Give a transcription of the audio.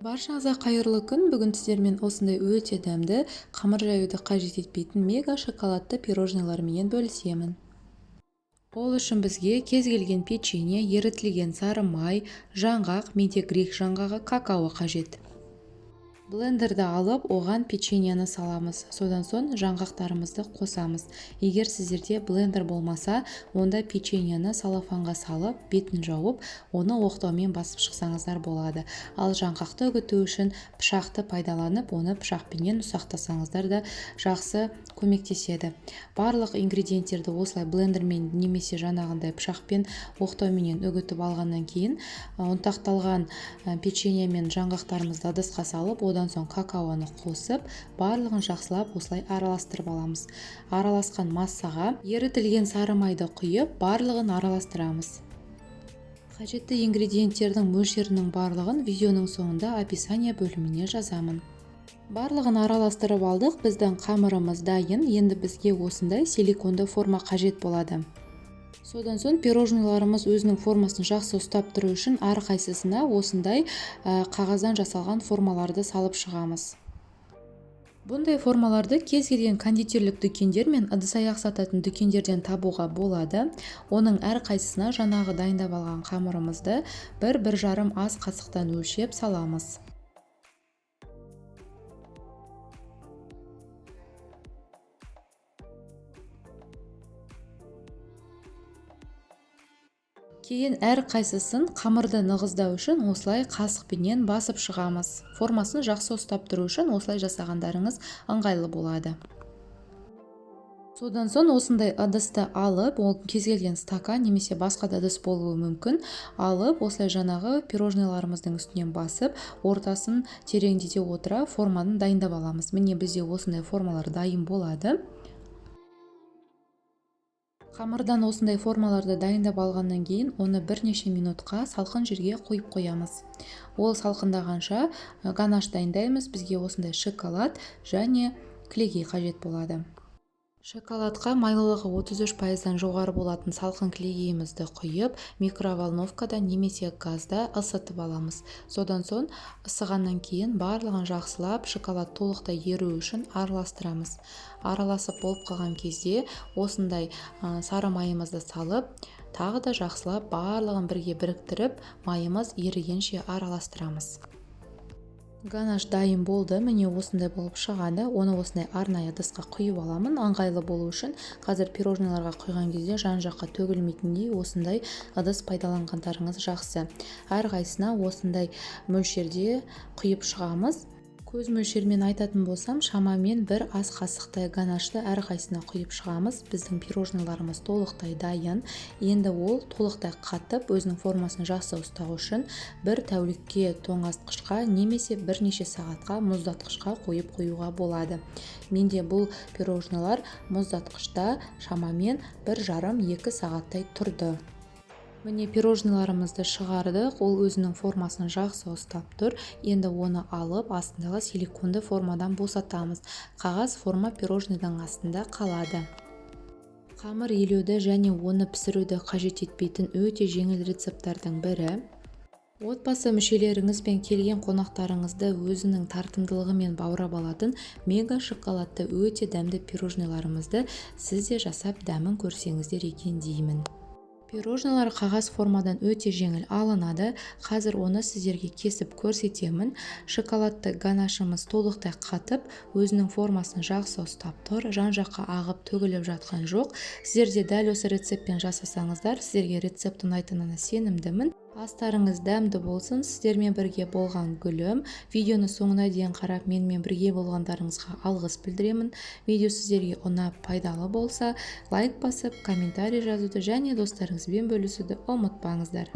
Баршаңызға қайырлы күн. Бүгін сіздермен осындай өте дәмді, қамыр жаюды қажет етпейтін мега шоколадты пирожныйлармен бөлісемін. Ол үшін бізге кез келген печенье, ерітілген сары май, жаңғақ, менде грек жаңғағы, какао қажет. Блендерді алып, оған печеньені саламыз. Содан соң жаңғақтарымызды қосамыз. Егер сіздерде блендер болмаса, онда печеньені салафанға салып, бетін жауып, оны оқтаумен басып шықсаңыздар болады. Ал жаңғақты үгіту үшін пышақты пайдаланып, оны пышақпенен ұсақтасаңыздар да жақсы көмектеседі. Барлық ингредиенттерді осылай блендермен немесе жаңағындай пышақпен оқтауменен үгітіп алғаннан кейін, ұнтақталған печенье мен жаңғақтарымызды ыдысқа салып, одан соң какаоны қосып, барлығын жақсылап осылай араластырып аламыз. Араласқан массаға ерітілген сары майды құйып, барлығын араластырамыз. Қажетті ингредиенттердің мөлшерінің барлығын видеоның соңында описание бөліміне жазамын. Барлығын араластырып алдық, біздің қамырымыз дайын. Енді бізге осындай силиконды форма қажет болады. Содан соң пирожныйларымыз өзінің формасын жақсы ұстап тұру үшін әрқайсысына осындай қағаздан жасалған формаларды салып шығамыз. Бұндай формаларды кез келген кондитерлік дүкендер мен ыдыс-аяқ сататын дүкендерден табуға болады. Оның әрқайсысына жаңағы дайындап алған қамырымызды 1-1,5 ас қасықтан өлшеп саламыз. Кейін әрқайсысын қамырды нығыздау үшін осылай қасықпенен басып шығамыз. Формасын жақсы ұстап тұру үшін осылай жасағандарыңыз ыңғайлы болады. Содан соң осындай ыдысты алып, ол кез келген стакан немесе басқа да ыдыс болуы мүмкін, алып, осылай жаңағы пирожныйларымыздың үстінен басып, ортасын тереңдете отыра форманы дайындап аламыз. Міне бізде осындай формалар дайын болады. Қамырдан осындай формаларды дайындап алғаннан кейін, оны бірнеше минутқа салқын жерге қойып қоямыз. Ол салқындағанша ганаш дайындаймыз. Бізге осындай шоколад және клегей қажет болады. Шоколадқа майлылығы 33%-дан жоғары болатын салқын клегейімізді құйып, микроволновкада немесе газда ысытып аламыз. Содан соң ысығаннан кейін барлығын жақсылап шоколад толықтай еру үшін араластырамыз. Араласып болып қалған кезде осындай сары майымызды салып, тағы да жақсылап барлығын бірге біріктіріп, майымыз ерігенше араластырамыз. Ганаш дайын болды. Міне осындай болып шығады. Оны осындай арнайы ыдысқа құйып аламын. Ыңғайлы болу үшін қазір пирожныйларға құйған кезде жан-жаққа төгілмейтіндей осындай ыдыс пайдаланғандарыңыз жақсы. Әрқайсысына осындай мөлшерде құйып шығамыз. Көз мөлшермен айтатын болсам, шамамен 1 ас қасықтай ганашты әрқайсысына құйып шығамыз. Біздің пирожныйларымыз толықтай дайын. Енді ол толықтай қатып, өзінің формасын жақсы ұстау үшін 1 тәулікке тоңазытқышқа немесе бірнеше сағатқа мұздатқышқа қойып қоюға болады. Менде бұл пирожнылар мұздатқышта шамамен 1,5-2 сағаттай тұрды. Міне пирожныйларымызды шығардық, ол өзінің формасын жақсы ұстап тұр. Енді оны алып, астындағы силиконды формадан босатамыз. Қағаз форма пирожныйдың астында қалады. Қамыр илеуді және оны пісіруді қажет етпейтін өте жеңіл рецепттардың бірі. Отбасы мүшелеріңізбен келген қонақтарыңызды өзінің тартымдылығымен баурап алатын мега шоколадты өте дәмді пирожныйларымызды сіз де жасап дәмін көрсеңіздер екен деймін. Пирожнылар қағаз формадан өте жеңіл алынады. Қазір оны сіздерге кесіп көрсетемін. Шоколадты ганашымыз толықтай қатып, өзінің формасын жақсы ұстап тұр. Жан-жаққа ағып төгіліп жатқан жоқ. Сіздер де дәл осы рецептпен жасасаңыздар, сіздерге рецепт ұнайтынына сенімдімін. Астарыңыз дәмді болсын. Сіздермен бірге болған Гүлім. Видеоны соңына дейін қарап, менімен бірге болғандарыңызға алғыс білдіремін. Видео сіздерге ұнап пайдалы болса, лайк басып, комментарий жазуды және достарыңызбен бөлісуді ұмытпаңыздар.